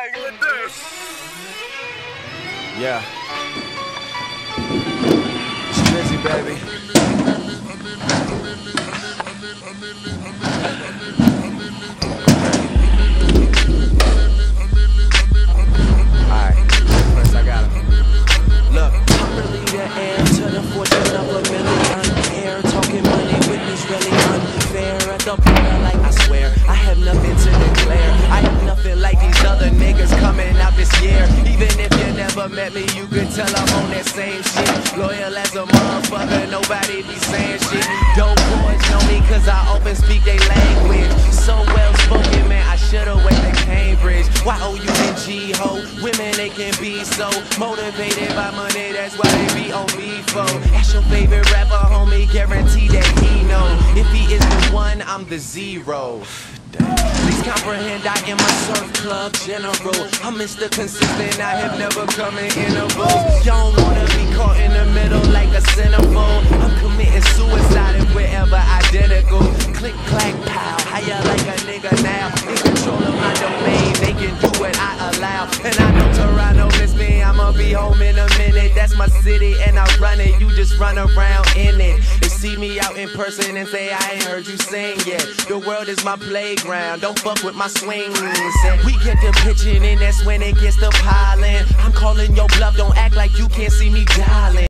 Bangladesh. Yeah. It's busy, baby. Alright, first I got him. Look. I'm really the heir to the fortune of a millionaire. Talking money with this really unfair. At the border, like I swear, I have nothing to declare. I am nothing like these other niggas coming out this year. Even if you never met me, you can tell I'm on that same shit. Loyal as a motherfucker, nobody be saying shit. Dope boys know me cause I often speak their language. So well spoken, man, I should've went to Cambridge. Y-O-U-N-G, ho. Women, they can be so motivated by money, that's why they be on me for. That's your favorite rapper, homie, guarantee that he know. If he is the one, I'm the zero. Please comprehend, I am a surf club general. I'm Mr. Consistent, I have never come in intervals. Y'all wanna be caught in the middle like a centerfold. I'm committing suicide if we're ever identical. Click, clack, pow, how ya like a nigga now? In control of my domain, they can do what I allow. And I know Toronto miss me, I'ma be home in a minute. That's my city and I run it, you just run around in it. They see me out in person and say I ain't heard you sing yet. The world is my playground, don't fuck with my swings. And we get the pitching and that's when it gets to piling. I'm calling your bluff, don't act like you can't see me dialing.